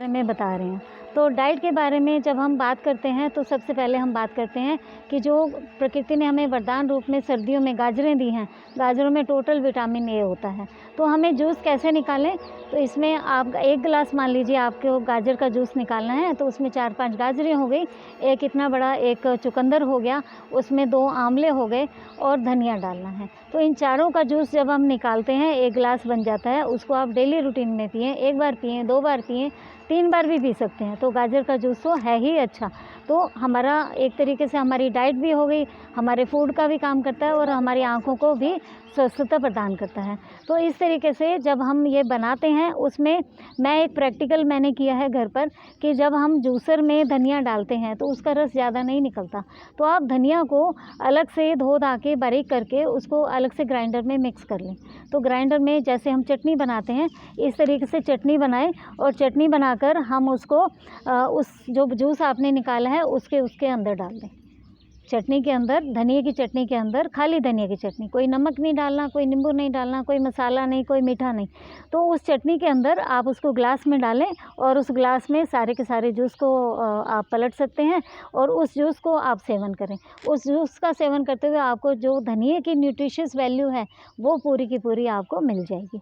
बारे में बता रहे हैं। तो डाइट के बारे में जब हम बात करते हैं तो सबसे पहले हम बात करते हैं कि जो प्रकृति ने हमें वरदान रूप में सर्दियों में गाजरें दी हैं, गाजरों में टोटल विटामिन ए होता है। तो हमें जूस कैसे निकालें? तो इसमें आप 1 गिलास मान लीजिए आपको गाजर का जूस निकालना है, तो उसमें 4-5 गाजरें हो गई, एक इतना बड़ा एक चुकंदर हो गया, उसमें 2 आंवले हो गए और धनिया डालना है। तो इन चारों का जूस जब हम निकालते हैं 1 गिलास बन जाता है। उसको आप डेली रूटीन में पिएँ, 1 बार पिएँ, 2 बार पिएँ, 3 बार भी पी सकते हैं। तो गाजर का जूस तो है ही अच्छा। तो हमारा एक तरीके से हमारी डाइट भी हो गई, हमारे फूड का भी काम करता है और हमारी आँखों को भी स्वस्थता प्रदान करता है। तो इस तरीके से जब हम ये बनाते हैं उसमें मैं एक प्रैक्टिकल मैंने किया है घर पर कि जब हम जूसर में धनिया डालते हैं तो उसका रस ज़्यादा नहीं निकलता। तो आप धनिया को अलग से धो धा के बारीक करके उसको अलग से ग्राइंडर में मिक्स कर लें। तो ग्राइंडर में जैसे हम चटनी बनाते हैं इस तरीके से चटनी बनाएं और चटनी बनाकर हम उसको उस जो जूस आपने निकाला है उसके अंदर डाल दें। चटनी के अंदर, धनिया की चटनी के अंदर, खाली धनिया की चटनी, कोई नमक नहीं डालना, कोई नींबू नहीं डालना, कोई मसाला नहीं, कोई मीठा नहीं। तो उस चटनी के अंदर आप उसको ग्लास में डालें और उस ग्लास में सारे के सारे जूस को आप पलट सकते हैं और उस जूस को आप सेवन करें। उस जूस का सेवन करते हुए आपको जो धनिया की न्यूट्रिशियस वैल्यू है वो पूरी की पूरी आपको मिल जाएगी।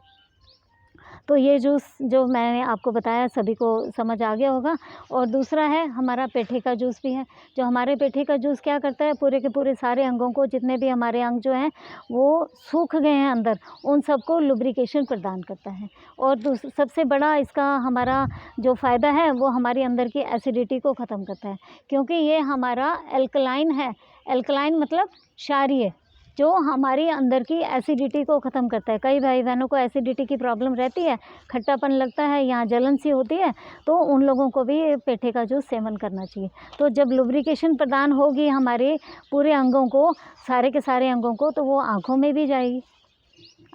तो ये जूस जो मैंने आपको बताया सभी को समझ आ गया होगा। और दूसरा है हमारा पेठे का जूस भी है। जो हमारे पेठे का जूस क्या करता है, पूरे के पूरे सारे अंगों को, जितने भी हमारे अंग जो हैं वो सूख गए हैं अंदर, उन सबको लुब्रिकेशन प्रदान करता है। और सबसे बड़ा इसका हमारा जो फ़ायदा है वो हमारी अंदर की एसिडिटी को ख़त्म करता है, क्योंकि ये हमारा एल्कलाइन है। एल्कलाइन मतलब क्षारीय, जो हमारी अंदर की एसिडिटी को ख़त्म करता है। कई भाई बहनों को एसिडिटी की प्रॉब्लम रहती है, खट्टापन लगता है, यहाँ जलन सी होती है, तो उन लोगों को भी पेठे का जूस सेवन करना चाहिए। तो जब लुब्रिकेशन प्रदान होगी हमारे पूरे अंगों को, सारे के सारे अंगों को, तो वो आँखों में भी जाएगी,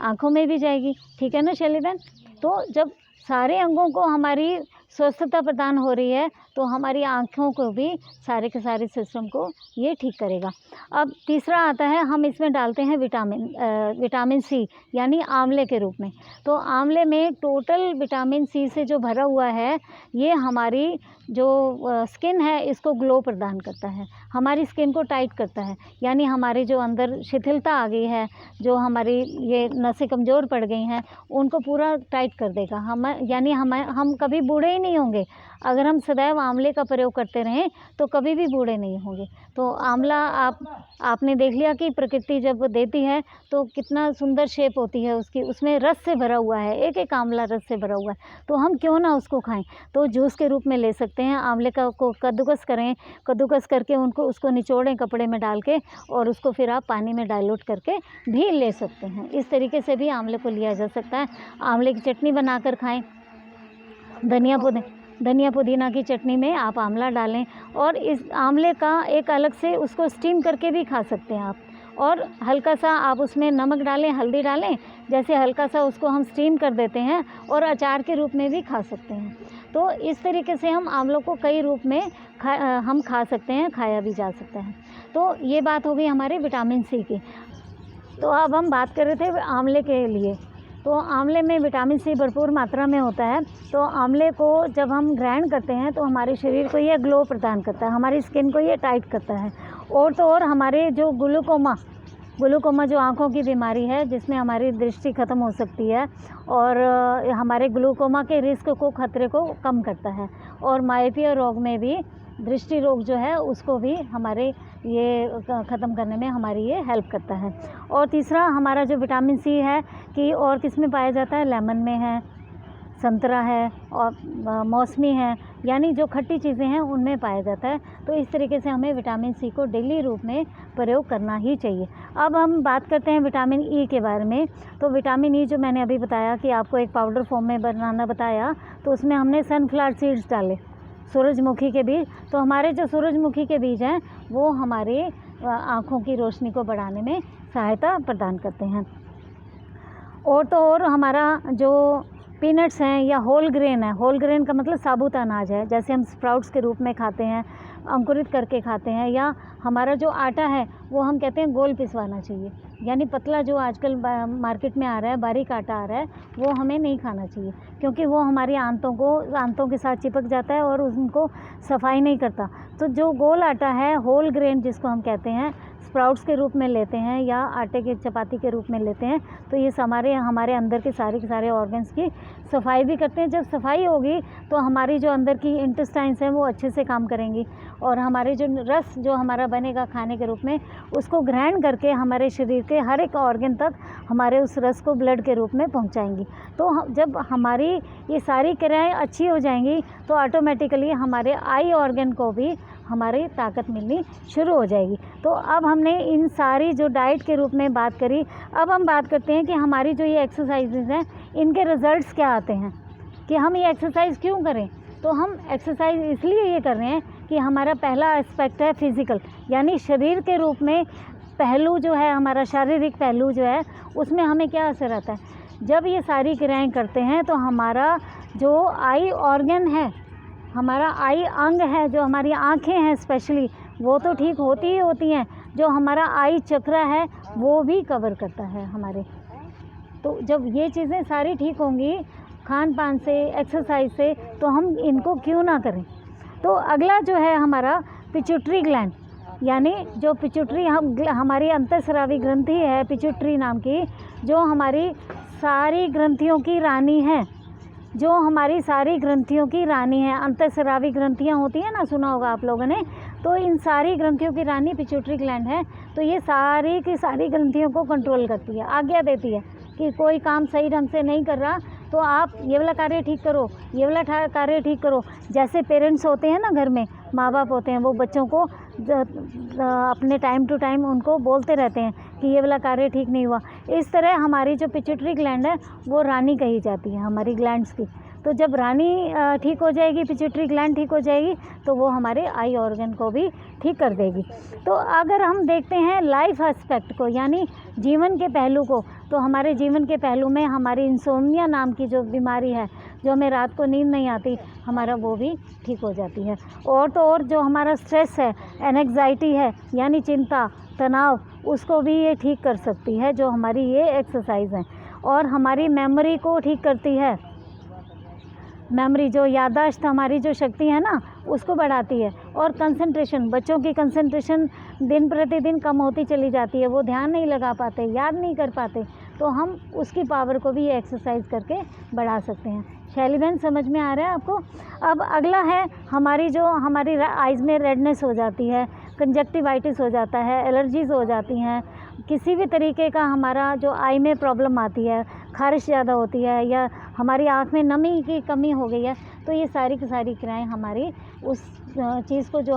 आँखों में भी जाएगी। ठीक है ना शैली बहन? तो जब सारे अंगों को हमारी स्वस्थता प्रदान हो रही है तो हमारी आँखों को भी, सारे के सारे सिस्टम को ये ठीक करेगा। अब तीसरा आता है, हम इसमें डालते हैं विटामिन सी, यानी आंवले के रूप में। तो आंवले में टोटल विटामिन सी से जो भरा हुआ है, ये हमारी जो स्किन है इसको ग्लो प्रदान करता है, हमारी स्किन को टाइट करता है। यानी हमारे जो अंदर शिथिलता आ गई है, जो हमारी ये नसें कमज़ोर पड़ गई हैं, उनको पूरा टाइट कर देगा। यानी हम कभी बूढ़े ही नहीं होंगे। अगर हम सदैव आंवले का प्रयोग करते रहें तो कभी भी बूढ़े नहीं होंगे। तो आंवला आपने देख लिया कि प्रकृति जब देती है तो कितना सुंदर शेप होती है उसकी, उसमें रस से भरा हुआ है, एक एक आंवला रस से भरा हुआ है। तो हम क्यों ना उसको खाएं? तो जूस के रूप में ले सकते हैं। आंवले को कद्दूकस करें, कद्दूकस करके उसको निचोड़ें कपड़े में डाल के, और उसको फिर आप पानी में डाइल्यूट करके भी ले सकते हैं। इस तरीके से भी आंवले को लिया जा सकता है। आंवले की चटनी बनाकर खाएं। धनिया पुदीना की चटनी में आप आंवला डालें और इस आंवले का एक अलग से उसको स्टीम करके भी खा सकते हैं आप। और हल्का सा आप उसमें नमक डालें, हल्दी डालें, जैसे हल्का सा उसको हम स्टीम कर देते हैं और अचार के रूप में भी खा सकते हैं। तो इस तरीके से हम आंवलों को कई रूप में हम खा सकते हैं, खाया भी जा सकता है। तो ये बात हो गई हमारे विटामिन सी की। तो अब हम बात कर रहे थे आंवले के लिए। तो आंवले में विटामिन सी भरपूर मात्रा में होता है। तो आंवले को जब हम ग्राइंड करते हैं तो हमारे शरीर को ये ग्लो प्रदान करता है, हमारी स्किन को ये टाइट करता है। और तो और हमारे जो ग्लूकोमा जो आँखों की बीमारी है, जिसमें हमारी दृष्टि ख़त्म हो सकती है, और हमारे ग्लूकोमा के रिस्क को, खतरे को कम करता है। और मायोपिया रोग में भी, दृष्टि रोग जो है उसको भी हमारे ये ख़त्म करने में हमारी ये हेल्प करता है। और तीसरा हमारा जो विटामिन सी है कि और किस में पाया जाता है, लेमन में है, संतरा है और मौसमी है, यानी जो खट्टी चीज़ें हैं उनमें पाया जाता है। तो इस तरीके से हमें विटामिन सी को डेली रूप में प्रयोग करना ही चाहिए। अब हम बात करते हैं विटामिन ई के बारे में। तो विटामिन ई जो मैंने अभी बताया कि आपको एक पाउडर फॉर्म में बनाना बताया, तो उसमें हमने सनफ्लावर सीड्स डाले, सूरजमुखी के बीज। तो हमारे जो सूरजमुखी के बीज हैं वो हमारे आँखों की रोशनी को बढ़ाने में सहायता प्रदान करते हैं। और तो और हमारा जो पीनट्स हैं या होल ग्रेन है, होल ग्रेन का मतलब साबुत अनाज है, जैसे हम स्प्राउट्स के रूप में खाते हैं, अंकुरित करके खाते हैं, या हमारा जो आटा है वो हम कहते हैं गोल पिसवाना चाहिए, यानी पतला जो आजकल मार्केट में आ रहा है, बारीक आटा आ रहा है, वो हमें नहीं खाना चाहिए, क्योंकि वो हमारी आंतों के साथ चिपक जाता है और उनको सफाई नहीं करता। तो जो गोल आटा है, होल ग्रेन जिसको हम कहते हैं, स्प्राउट्स के रूप में लेते हैं या आटे के चपाती के रूप में लेते हैं, तो ये हमारे अंदर के सारे ऑर्गन्स की सफाई भी करते हैं। जब सफाई होगी तो हमारी जो अंदर की इंटेस्टाइन्स हैं वो अच्छे से काम करेंगी, और हमारे जो रस जो हमारा बनेगा खाने के रूप में, उसको ग्राइंड करके हमारे शरीर के हर एक ऑर्गन तक हमारे उस रस को ब्लड के रूप में पहुंचाएंगी। तो जब हमारी ये सारी क्रियाएं अच्छी हो जाएंगी तो ऑटोमेटिकली हमारे आई ऑर्गन को भी हमारी ताकत मिलनी शुरू हो जाएगी। तो अब हमने इन सारी जो डाइट के रूप में बात करी, अब हम बात करते हैं कि हमारी जो ये एक्सरसाइजेज़ हैं इनके रिज़ल्ट्स क्या आते हैं, कि हम ये एक्सरसाइज क्यों करें। तो हम एक्सरसाइज इसलिए ये कर रहे हैं कि हमारा पहला एस्पेक्ट है फिज़िकल, यानी शरीर के रूप में पहलू जो है, हमारा शारीरिक पहलू जो है, उसमें हमें क्या असर आता है। जब ये सारी क्रियाएँ करते हैं तो हमारा जो आई ऑर्गन है, हमारा आई अंग है, जो हमारी आँखें हैं स्पेशली, वो तो ठीक होती ही होती हैं, जो हमारा आई चक्र है वो भी कवर करता है हमारे। तो जब ये चीज़ें सारी ठीक होंगी खान पान से, एक्सरसाइज से, तो हम इनको क्यों ना करें। तो अगला जो है हमारा पिट्यूटरी ग्लैंड, यानी जो पिट्यूटरी हमारी अंतःस्रावी ग्रंथि है, पिट्यूटरी नाम की, जो हमारी सारी ग्रंथियों की रानी है, जो हमारी सारी ग्रंथियों की रानी है। अंतःस्रावी ग्रंथियाँ होती हैं ना, सुना होगा आप लोगों ने। तो इन सारी ग्रंथियों की रानी पिट्यूटरी ग्लैंड है। तो ये सारी की सारी ग्रंथियों को कंट्रोल करती है, आज्ञा देती है कि कोई काम सही ढंग से नहीं कर रहा तो आप ये वाला कार्य ठीक करो, ये वाला कार्य ठीक करो। जैसे पेरेंट्स होते हैं ना घर में, माँ बाप होते हैं, वो बच्चों को अपने टाइम टू टाइम उनको बोलते रहते हैं कि ये वाला कार्य ठीक नहीं हुआ। इस तरह हमारी जो पिट्यूटरी ग्लैंड है वो रानी कही जाती है हमारी ग्लैंड्स की। तो जब रानी ठीक हो जाएगी, पिट्यूटरी ग्लैंड ठीक हो जाएगी, तो वो हमारे आई ऑर्गन को भी ठीक कर देगी। तो अगर हम देखते हैं लाइफ एस्पेक्ट को, यानी जीवन के पहलू को, तो हमारे जीवन के पहलू में हमारी इंसोम्निया नाम की जो बीमारी है, जो हमें रात को नींद नहीं आती, हमारा वो भी ठीक हो जाती है। और तो और जो हमारा स्ट्रेस है, एंग्जाइटी है, यानी चिंता, तनाव, उसको भी ये ठीक कर सकती है, जो हमारी ये एक्सरसाइज है। और हमारी मेमोरी को ठीक करती है, मेमोरी जो याददाश्त हमारी जो शक्ति है ना, उसको बढ़ाती है। और कंसंट्रेशन, बच्चों की कंसंट्रेशन दिन प्रतिदिन कम होती चली जाती है, वो ध्यान नहीं लगा पाते, याद नहीं कर पाते, तो हम उसकी पावर को भी ये एक्सरसाइज करके बढ़ा सकते हैं। शैली बहन, समझ में आ रहा है आपको। अब अगला है हमारी आइज़ में रेडनेस हो जाती है, कंजक्टिवाइटिस हो जाता है, एलर्जीज़ हो जाती हैं, किसी भी तरीके का हमारा जो आई में प्रॉब्लम आती है, खारिश ज़्यादा होती है, या हमारी आँख में नमी की कमी हो गई है, तो ये सारी की सारी क्रियाएँ हमारी उस चीज़ को जो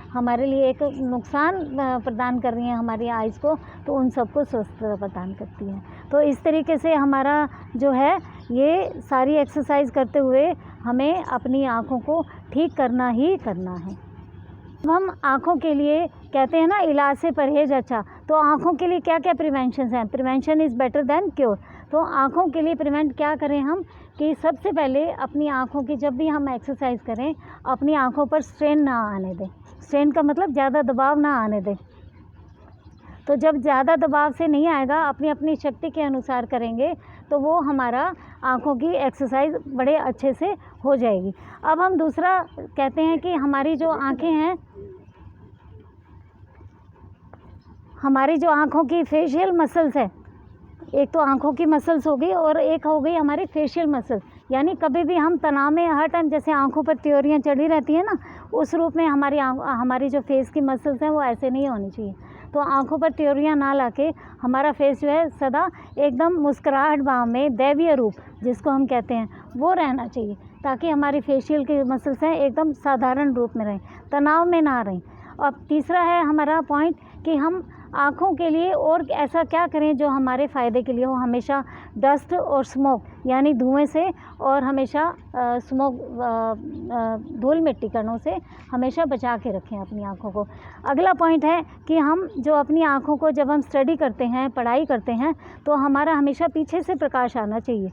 हमारे लिए एक नुकसान प्रदान कर रही हैं हमारी आइज़ को, तो उन सबको स्वस्थ प्रदान करती हैं। तो इस तरीके से हमारा जो है ये सारी एक्सरसाइज करते हुए हमें अपनी आँखों को ठीक करना ही करना है। हम आँखों के लिए कहते हैं ना, इलाज से परहेज अच्छा। तो आँखों के लिए क्या क्या प्रिवेंशन हैं? Prevention is better than cure. तो आँखों के लिए प्रिवेंट क्या करें हम, कि सबसे पहले अपनी आँखों की, जब भी हम एक्सरसाइज करें, अपनी आँखों पर स्ट्रेन ना आने दें। स्ट्रेन का मतलब ज़्यादा दबाव ना आने दें। तो जब ज़्यादा दबाव से नहीं आएगा, अपनी अपनी शक्ति के अनुसार करेंगे, तो वो हमारा आँखों की एक्सरसाइज बड़े अच्छे से हो जाएगी। अब हम दूसरा कहते हैं कि हमारी जो आँखें हैं, हमारी जो आँखों की फेशियल मसल्स है, एक तो आँखों की मसल्स हो गई और एक हो गई हमारी फेशियल मसल्स। यानी कभी भी हम तनाव में हर टाइम, जैसे आँखों पर त्योरियाँ चढ़ी रहती हैं ना, उस रूप में हमारी जो फेस की मसल्स हैं वो ऐसे नहीं होनी चाहिए। तो आँखों पर त्योरियाँ ना लाके हमारा फेस जो है सदा एकदम मुस्कुराहट भाव में, दैवीय रूप जिसको हम कहते हैं, वो रहना चाहिए, ताकि हमारी फेशियल की मसल्स हैं एकदम साधारण रूप में रहें, तनाव में ना रहें। और तीसरा है हमारा पॉइंट कि हम आँखों के लिए और ऐसा क्या करें जो हमारे फ़ायदे के लिए हो। हमेशा डस्ट और स्मोक, यानी धुएं से, और हमेशा धूल मिट्टी कणों से हमेशा बचा के रखें अपनी आँखों को। अगला पॉइंट है कि हम जो अपनी आँखों को, जब हम स्टडी करते हैं, पढ़ाई करते हैं, तो हमारा हमेशा पीछे से प्रकाश आना चाहिए।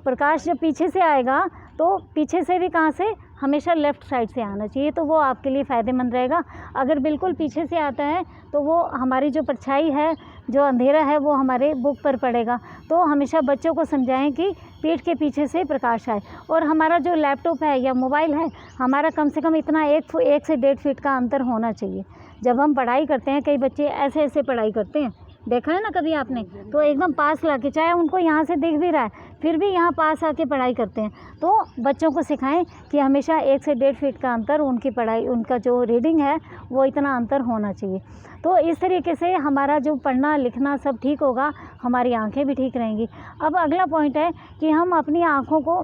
प्रकाश जब पीछे से आएगा तो पीछे से भी कहाँ से, हमेशा लेफ़्ट साइड से आना चाहिए, तो वो आपके लिए फ़ायदेमंद रहेगा। अगर बिल्कुल पीछे से आता है तो वो हमारी जो परछाई है, जो अंधेरा है, वो हमारे बुक पर पड़ेगा। तो हमेशा बच्चों को समझाएं कि पीठ के पीछे से प्रकाश आए। और हमारा जो लैपटॉप है या मोबाइल है, हमारा कम से कम इतना 1 से 1.5 फीट का अंतर होना चाहिए। जब हम पढ़ाई करते हैं, कई बच्चे ऐसे ऐसे पढ़ाई करते हैं, देखा है ना कभी आपने, तो एकदम पास लाके, चाहे उनको यहाँ से दिख भी रहा है फिर भी यहाँ पास आके पढ़ाई करते हैं। तो बच्चों को सिखाएं कि हमेशा 1 से 1.5 फीट का अंतर, उनकी पढ़ाई, उनका जो रीडिंग है वो इतना अंतर होना चाहिए। तो इस तरीके से हमारा जो पढ़ना लिखना सब ठीक होगा, हमारी आंखें भी ठीक रहेंगी। अब अगला पॉइंट है कि हम अपनी आँखों को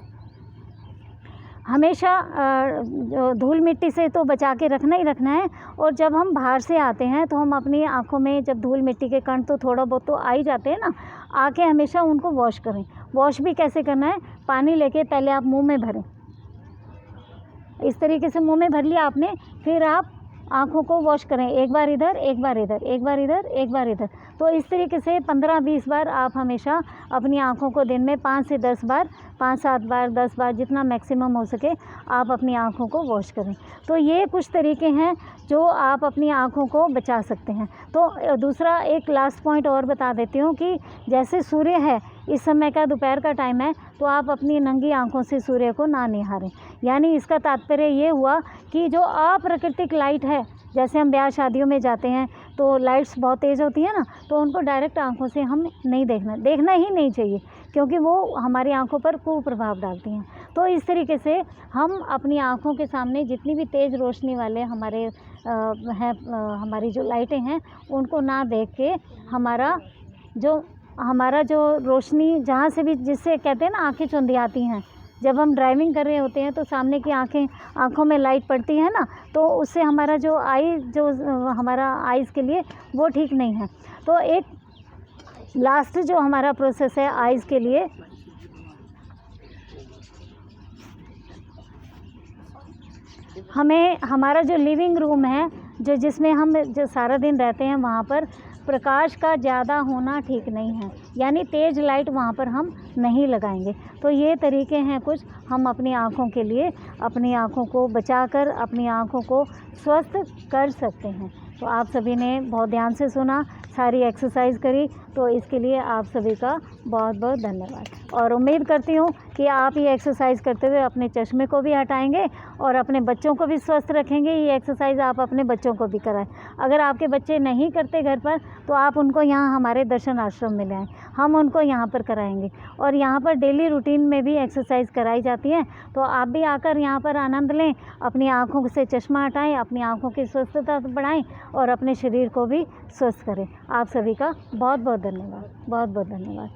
हमेशा धूल मिट्टी से तो बचा के रखना ही रखना है। और जब हम बाहर से आते हैं तो हम अपनी आँखों में जब धूल मिट्टी के कण तो थोड़ा बहुत तो आ ही जाते हैं ना, आके हमेशा उनको वॉश करें। वॉश भी कैसे करना है, पानी लेके पहले आप मुंह में भरें, इस तरीके से मुंह में भर लिया आपने, फिर आप आँखों को वॉश करें, एक बार इधर, एक बार इधर, एक बार इधर, एक बार इधर। तो इस तरीके से 15-20 बार आप हमेशा अपनी आँखों को दिन में 5 से 10 बार, 5-7 बार, 10 बार, जितना मैक्सिमम हो सके आप अपनी आँखों को वॉश करें। तो ये कुछ तरीके हैं जो आप अपनी आँखों को बचा सकते हैं। तो दूसरा एक लास्ट पॉइंट और बता देती हूँ कि जैसे सूर्य है, इस समय का दोपहर का टाइम है, तो आप अपनी नंगी आँखों से सूर्य को ना निहारें। यानी इसका तात्पर्य ये हुआ कि जो अप्राकृतिक लाइट है, जैसे हम ब्याह शादियों में जाते हैं तो लाइट्स बहुत तेज़ होती है ना, तो उनको डायरेक्ट आँखों से हम नहीं देखना ही नहीं चाहिए, क्योंकि वो हमारी आँखों पर कुप्रभाव डालती हैं। तो इस तरीके से हम अपनी आँखों के सामने जितनी भी तेज़ रोशनी वाले हमारी जो लाइटें हैं, उनको ना देख के हमारा जो रोशनी जहाँ से भी, जिससे कहते हैं ना आँखें चुंधियाती हैं, जब हम ड्राइविंग कर रहे होते हैं तो सामने की आँखों में लाइट पड़ती है ना, तो उससे हमारा हमारा आइज़ के लिए वो ठीक नहीं है। तो एक लास्ट जो हमारा प्रोसेस है आइज़ के लिए, हमें हमारा जो लिविंग रूम है, जिसमें हम जो सारा दिन रहते हैं, वहाँ पर प्रकाश का ज़्यादा होना ठीक नहीं है, यानी तेज़ लाइट वहाँ पर हम नहीं लगाएंगे। तो ये तरीके हैं कुछ हम अपनी आँखों के लिए, अपनी आँखों को बचाकर अपनी आँखों को स्वस्थ कर सकते हैं। तो आप सभी ने बहुत ध्यान से सुना, सारी एक्सरसाइज करी, तो इसके लिए आप सभी का बहुत बहुत धन्यवाद। और उम्मीद करती हूँ कि आप ये एक्सरसाइज करते हुए अपने चश्मे को भी हटाएंगे और अपने बच्चों को भी स्वस्थ रखेंगे। ये एक्सरसाइज आप अपने बच्चों को भी कराएं। अगर आपके बच्चे नहीं करते घर पर, तो आप उनको यहाँ हमारे दर्शन आश्रम में ले आएँ, हम उनको यहाँ पर कराएंगे। और यहाँ पर डेली रूटीन में भी एक्सरसाइज कराई जाती है, तो आप भी आकर यहाँ पर आनंद लें, अपनी आँखों से चश्मा हटाएँ, अपनी आँखों की स्वस्थता बढ़ाएँ और अपने शरीर को भी स्वस्थ करें। आप सभी का बहुत बहुत धन्यवाद, बहुत बहुत धन्यवाद।